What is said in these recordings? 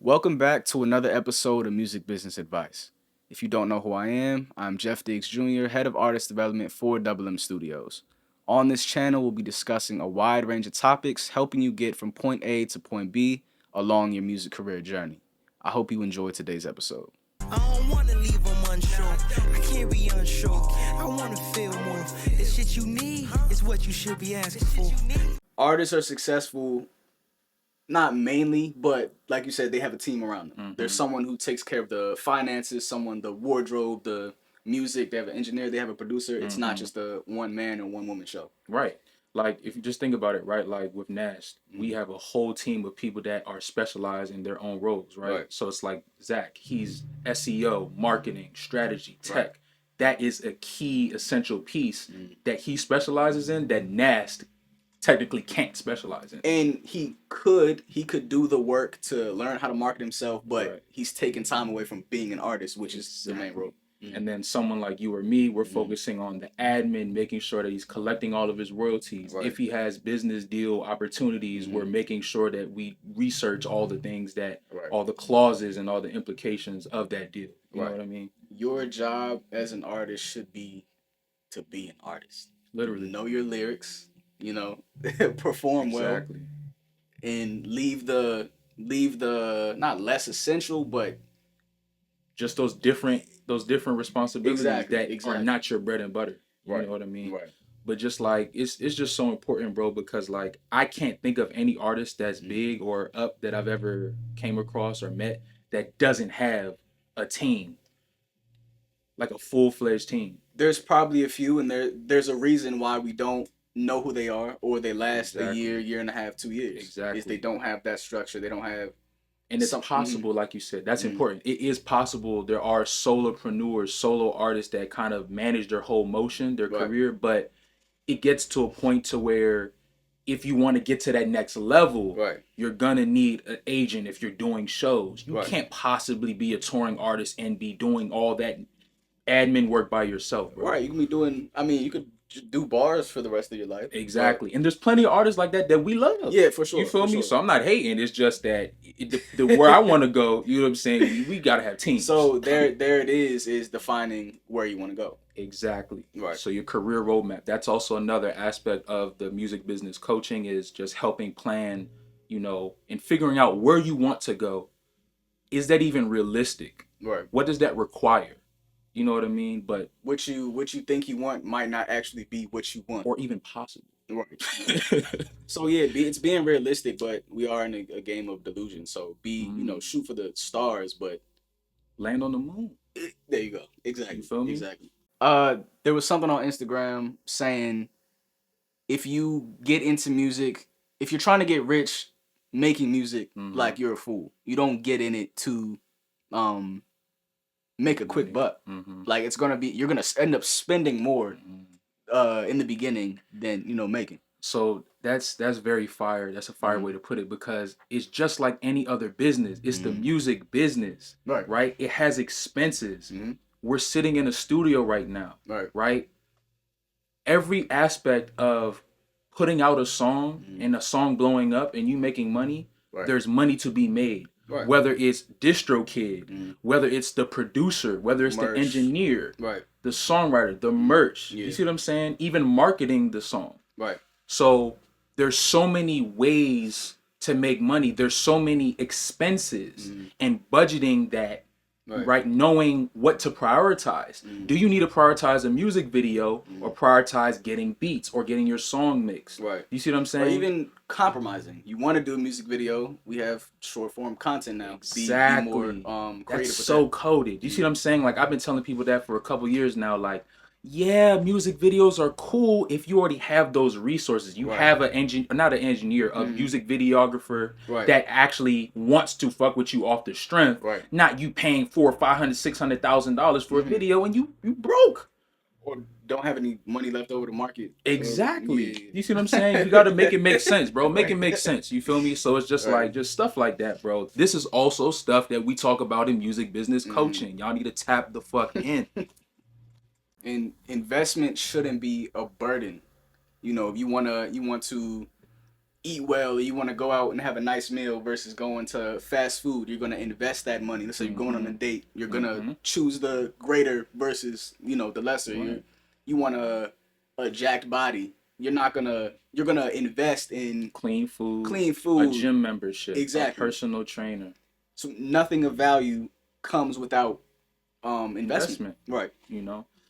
Welcome back to another episode of Music Business Advice. If you don't know who I am, I'm Jeff Diggs Jr., Head of Artist Development for Double M Studios. On this channel, we'll be discussing a wide range of topics, helping you get from point A to point B along your music career journey. I hope you enjoyed today's episode. I don't wanna leave them unsure. I can't be unsure. I wanna feel more. The shit you need is what you should be asking for. Artists are successful, not mainly, but like you said, they have a team around them. Mm-hmm. There's someone who takes care of the finances, someone the wardrobe, the music. They have an engineer, they have a producer. It's not just a one man or one woman show. Right. Like, if you just think about it, right, like with Nast, we have a whole team of people that are specialized in their own roles, right? So it's like Zach, he's SEO, marketing, strategy, tech. Right. That is a key, essential piece that he specializes in that Nast technically can't specialize in. And he could do the work to learn how to market himself, but Right. he's taking time away from being an artist, which is the main role. And then someone like you or me, we're focusing on the admin, making sure that he's collecting all of his royalties. Right. If he has business deal opportunities, we're making sure that we research all the things that, Right. all the clauses and all the implications of that deal. You know Right. what I mean? Your job as an artist should be to be an artist. Literally. Know your lyrics, perform well, Exactly. and leave the not less essential, but Just those different responsibilities that Exactly. are not your bread and butter. You Right. know what I mean? Right. But just like it's just so important, bro, because like I can't think of any artist that's big or up that I've ever came across or met that doesn't have a team. Like a full-fledged team. There's probably a few, and there's a reason why we don't know who they are, or they last a Exactly. year and a half, 2 years. Exactly. Is they don't have that structure. They don't have. And it's possible, like you said, that's important. It is possible there are solopreneurs, solo artists that kind of manage their whole motion, their Right. career, but it gets to a point to where if you want to get to that next level, Right. you're gonna need an agent if you're doing shows. You Right. can't possibly be a touring artist and be doing all that admin work by yourself, bro. Right. You can be doing. I mean, you could just do bars for the rest of your life. Exactly. And there's plenty of artists like that that we love. Yeah, for sure. You feel for me? sure. So I'm not hating. It's just that the where I want to go, you know what I'm saying? We got to have teams. So there it is defining where you want to go. Exactly. Right. So your career roadmap. That's also another aspect of the music business coaching is just helping plan, and figuring out where you want to go. Is that even realistic? Right. What does that require? You know what I mean? But What you think you want might not actually be what you want. or even possible. Right. So yeah, it's being realistic, but we are in a game of delusion. So shoot for the stars, but Land on the moon. there you go. Exactly. You feel me? Exactly. There was something on Instagram saying if you get into music, if you're trying to get rich making music, like you're a fool. You don't get in it to make a quick buck. Like you're gonna end up spending more in the beginning than making. So that's very fire. That's a fire way to put it because it's just like any other business. It's the music business, Right. right? It has expenses. We're sitting in a studio right now, right? Every aspect of putting out a song and a song blowing up and you making money, there's money to be made. Right. Whether it's DistroKid, whether it's the producer, whether it's Merch. the engineer, Right. the songwriter, the merch. Yeah. You see what I'm saying? Even marketing the song. Right. So there's so many ways to make money. There's so many expenses and budgeting that, right? Knowing what to prioritize. Do you need to prioritize a music video or prioritize getting beats or getting your song mixed? Right. You see what I'm Or saying? even compromising. You want to do a music video. We have short form content now. Exactly. Be more creative. That's with so that. coded. You see what I'm saying? Like I've been telling people that for a couple years now. Like, yeah, music videos are cool if you already have those resources. You have not an engineer, a music videographer that actually wants to fuck with you off the strength. Right. Not you paying $400,000, $500,000, $600,000 for a video and you broke. Or don't have any money left over to market. Exactly. Yeah. You see what I'm saying? You got to make it make sense, bro. Make it make sense. You feel me? So it's just like just stuff like that, bro. This is also stuff that we talk about in music business coaching. Y'all need to tap the fuck in. And investment shouldn't be a burden. If you want to eat well, you want to go out and have a nice meal versus going to fast food, you're going to invest that money. Let's say you're going on a date, you're going to choose the greater versus, the lesser. Right. You want a jacked body. You're going to invest in Clean food, a gym membership, exactly, a personal trainer. So nothing of value comes without investment. Right.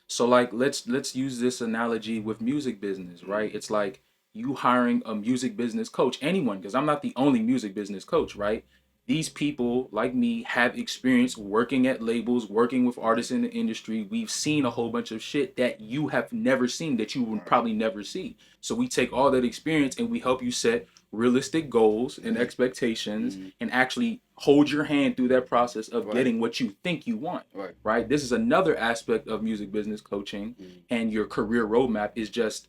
So like let's use this analogy with music business, right? It's like you hiring a music business coach, anyone, because I'm not the only music business coach, right? These people like me have experience working at labels, working with artists in the industry. We've seen a whole bunch of shit that you have never seen, that you would probably never see. So we take all that experience and we help you set realistic goals and expectations and actually hold your hand through that process of getting what you think you want. Right? This is another aspect of music business coaching and your career roadmap is just,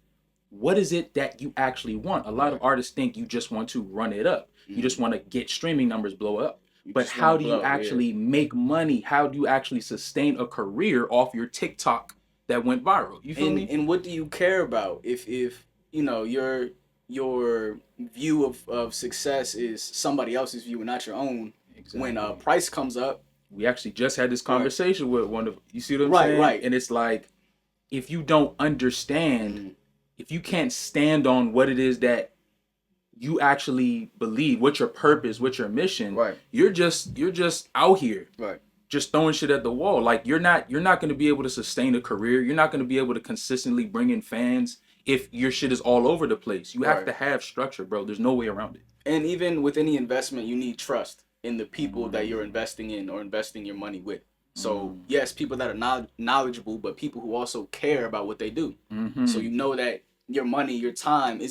what is it that you actually want? A lot of artists think you just want to run it up. You just want to get streaming numbers blow up. But how do you actually make money? How do you actually sustain a career off your TikTok that went viral? You feel me? And what do you care about if your view of success is somebody else's view and not your own? Exactly. When price comes up, we actually just had this conversation with one of, you see what I'm saying? Right. And it's like, if you don't understand, if you can't stand on what it is that you actually believe, what's your purpose, what's your mission, you're just out here, just throwing shit at the wall. Like you're not going to be able to sustain a career. You're not going to be able to consistently bring in fans if your shit is all over the place. You have to have structure, bro. There's no way around it. And even with any investment, you need trust in the people that you're investing in or investing your money with. So yes, people that are knowledgeable, but people who also care about what they do. So you know that your money, your time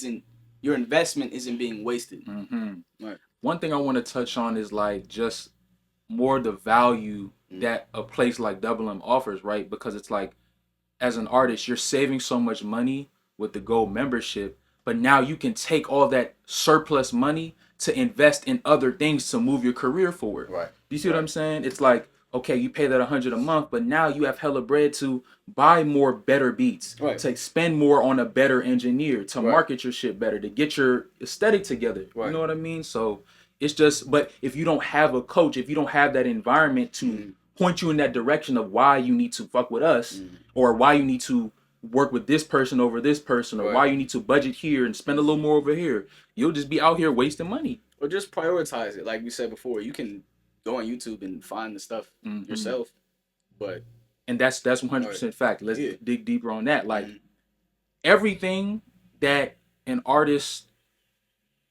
your investment isn't being wasted. Right. One thing I want to touch on is like just more the value that a place like Double M offers, right? Because it's like, as an artist, you're saving so much money with the gold membership, but now you can take all that surplus money to invest in other things to move your career forward. Right. Do you see what I'm saying? It's like, okay, you pay that $100 a month, but now you have hella bread to buy more better beats, to spend more on a better engineer, to market your shit better, to get your aesthetic together. You know what I mean? So it's just, but if you don't have a coach, if you don't have that environment to point you in that direction of why you need to fuck with us, or why you need to work with this person over this person, or why you need to budget here and spend a little more over here, you'll just be out here wasting money. Or just prioritize it. Like we said before, you can go on YouTube and find the stuff yourself, and that's 100% fact. Let's dig deeper on that. Like everything that an artist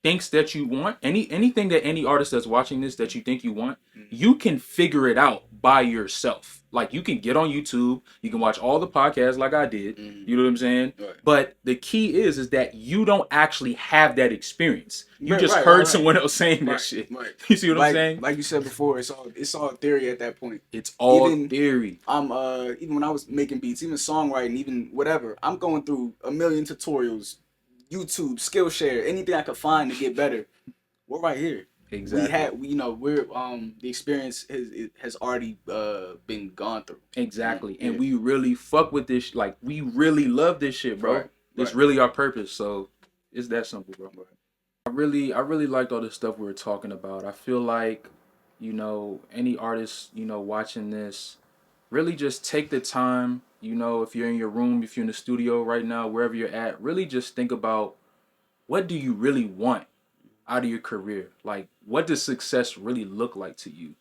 thinks that you want, anything that any artist that's watching this that you think you want, you can figure it out by yourself. Like you can get on YouTube, you can watch all the podcasts like I did. You know what I'm saying? But the key is that you don't actually have that experience. You just heard someone else saying that shit. You see what I'm saying? Like you said before, it's all theory at that point. It's all theory. Even when I was making beats, even songwriting, even whatever, I'm going through a million tutorials, YouTube, Skillshare, anything I could find to get better. We're right here. Exactly. We're the experience has already been gone through. Exactly. And we really fuck with this. Like we really love this shit, bro. It's really our purpose. So it's that simple, bro. I really liked all the stuff we were talking about. I feel like, any artist, watching this, really just take the time, if you're in your room, if you're in the studio right now, wherever you're at, really just think about, what do you really want out of your career? Like, what does success really look like to you?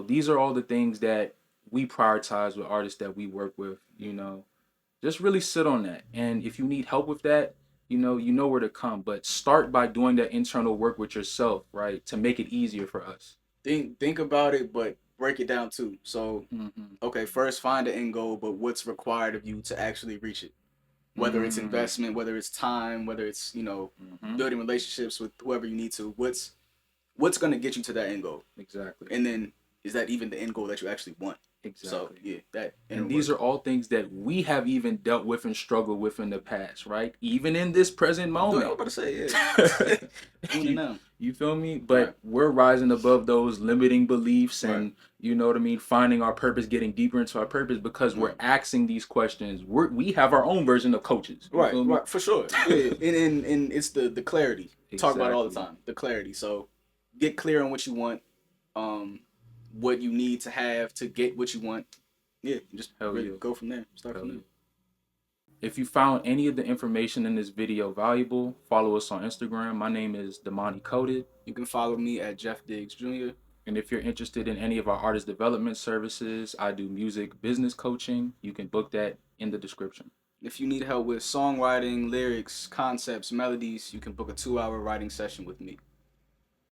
These are all the things that we prioritize with artists that we work with. Just really sit on that. And if you need help with that, you know where to come. But start by doing that internal work with yourself, right? To make it easier for us. Think about it, but break it down too. So, okay, first find the end goal, but what's required of you to actually reach it? Whether it's investment, whether it's time, whether it's, building relationships with whoever you need to, what's going to get you to that end goal? Exactly. And then, is that even the end goal that you actually want? Exactly. So, and these are all things that we have even dealt with and struggled with in the past, right? Even in this present moment. I was about to say, yeah. You feel me? But we're rising above those limiting beliefs and, finding our purpose, getting deeper into our purpose because we're asking these questions. We have our own version of coaches. Right, for sure. And it's the clarity. talk about it all the Exactly. time. The clarity. So get clear on what you want, what you need to have to get what you want. Yeah, just Hell yeah. go from there. Start Hell from there. yeah. If you found any of the information in this video valuable, follow us on Instagram. My name is Damani Coded. You can follow me at Jeff Diggs Jr. And if you're interested in any of our artist development services, I do music business coaching. You can book that in the description. If you need help with songwriting, lyrics, concepts, melodies, you can book a 2-hour writing session with me.